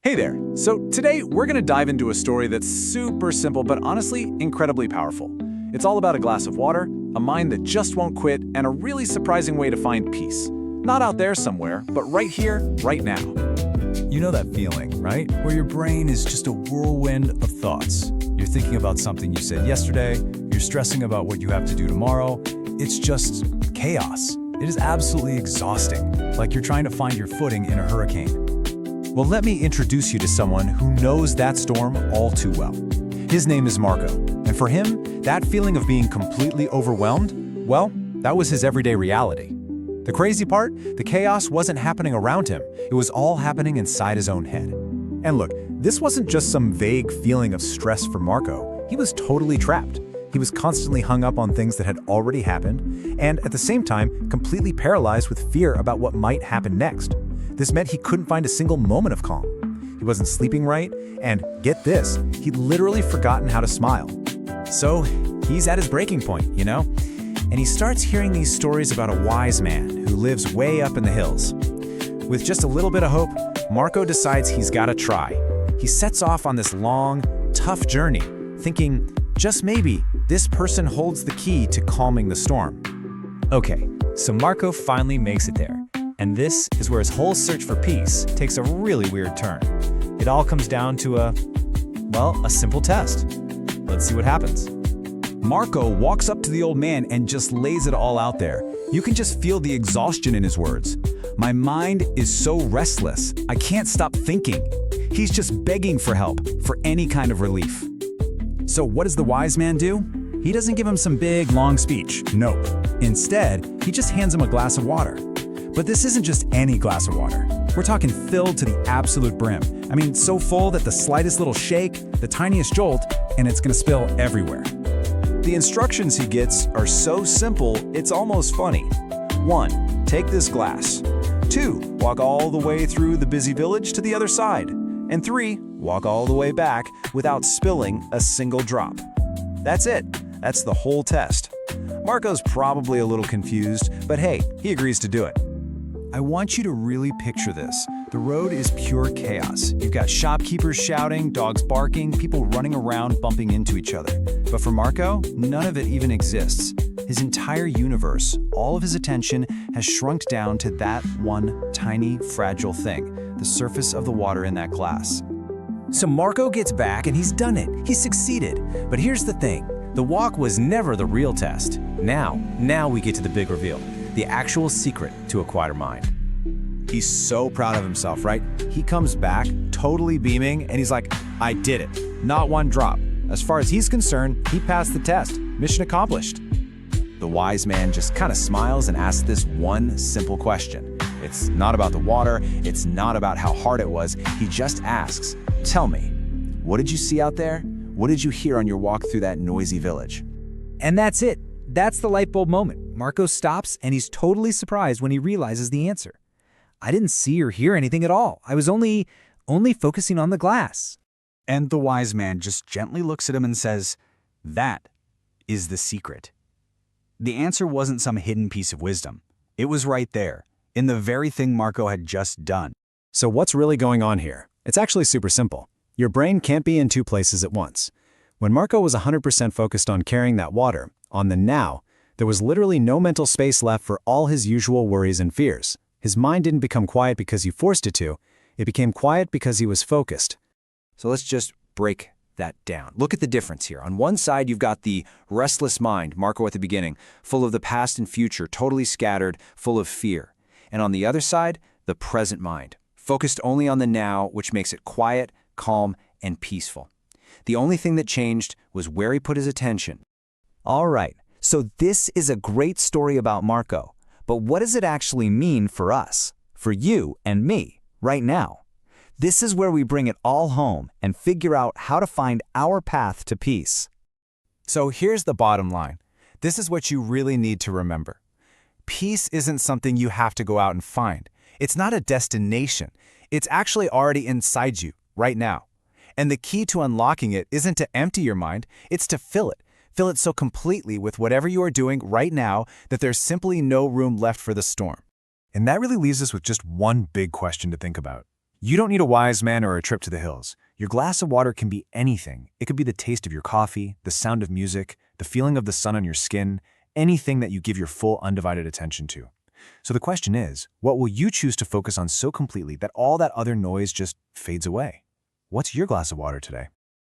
Hey there! So today we're going to dive into a story that's super simple but honestly incredibly powerful. It's all about a glass of water, a mind that just won't quit, and a really surprising way to find peace. Not out there somewhere, but right here, right now. You know that feeling, right? Where your brain is just a whirlwind of thoughts. You're thinking about something you said yesterday, you're stressing about what you have to do tomorrow. It's just chaos. It is absolutely exhausting, like you're trying to find your footing in a hurricane. Well, let me introduce you to someone who knows that storm all too well. His name is Marco, and for him, that feeling of being completely overwhelmed, well, that was his everyday reality. The crazy part, the chaos wasn't happening around him, it was all happening inside his own head. And look, this wasn't just some vague feeling of stress for Marco, he was totally trapped. He was constantly hung up on things that had already happened, and at the same time, completely paralyzed with fear about what might happen next. This meant he couldn't find a single moment of calm. He wasn't sleeping right, and get this, he'd literally forgotten how to smile. So he's at his breaking point, And he starts hearing these stories about a wise man who lives way up in the hills. With just a little bit of hope, Marco decides he's got to try. He sets off on this long, tough journey, thinking, just maybe, this person holds the key to calming the storm. Okay, so Marco finally makes it there. And this is where his whole search for peace takes a really weird turn. It all comes down to a simple test. Let's see what happens. Marco walks up to the old man and just lays it all out there. You can just feel the exhaustion in his words. My mind is so restless, I can't stop thinking. He's just begging for help, for any kind of relief. So what does the wise man do? He doesn't give him some big, long speech. Nope. Instead, he just hands him a glass of water. But this isn't just any glass of water. We're talking filled to the absolute brim. I mean, so full that the slightest little shake, the tiniest jolt, and it's gonna spill everywhere. The instructions he gets are so simple, it's almost funny. 1. Take this glass. 2. Walk all the way through the busy village to the other side. And 3. Walk all the way back without spilling a single drop. That's it. That's the whole test. Marco's probably a little confused, but hey, he agrees to do it. I want you to really picture this. The road is pure chaos. You've got shopkeepers shouting, dogs barking, people running around bumping into each other. But for Marco, none of it even exists. His entire universe, all of his attention, has shrunk down to that one tiny, fragile thing, the surface of the water in that glass. So Marco gets back and he's done it. He's succeeded. But here's the thing. The walk was never the real test. Now we get to the big reveal. The actual secret to a quieter mind. He's so proud of himself, right? He comes back totally beaming and he's like, I did it. Not one drop. As far as he's concerned, he passed the test. Mission accomplished. The wise man just kind of smiles and asks this one simple question. It's not about the water. It's not about how hard it was. He just asks, tell me, what did you see out there? What did you hear on your walk through that noisy village? And that's it. That's the light bulb moment. Marco stops and he's totally surprised when he realizes the answer. I didn't see or hear anything at all. I was only focusing on the glass. And the wise man just gently looks at him and says, that is the secret. The answer wasn't some hidden piece of wisdom. It was right there, in the very thing Marco had just done. So what's really going on here? It's actually super simple. Your brain can't be in two places at once. When Marco was 100% focused on carrying that water, on the now, there was literally no mental space left for all his usual worries and fears. His mind didn't become quiet because you forced it to. It became quiet because he was focused. So let's just break that down. Look at the difference here. On one side, you've got the restless mind, Marco at the beginning, full of the past and future, totally scattered, full of fear. And on the other side, the present mind, focused only on the now, which makes it quiet, calm, and peaceful. The only thing that changed was where he put his attention. All right, so this is a great story about Marco. But what does it actually mean for us, for you and me, right now? This is where we bring it all home and figure out how to find our path to peace. So here's the bottom line. This is what you really need to remember. Peace isn't something you have to go out and find. It's not a destination. It's actually already inside you, right now. And the key to unlocking it isn't to empty your mind, it's to fill it. Fill it so completely with whatever you are doing right now that there's simply no room left for the storm. And that really leaves us with just one big question to think about. You don't need a wise man or a trip to the hills. Your glass of water can be anything. It could be the taste of your coffee, the sound of music, the feeling of the sun on your skin, anything that you give your full undivided attention to. So the question is, what will you choose to focus on so completely that all that other noise just fades away? What's your glass of water today?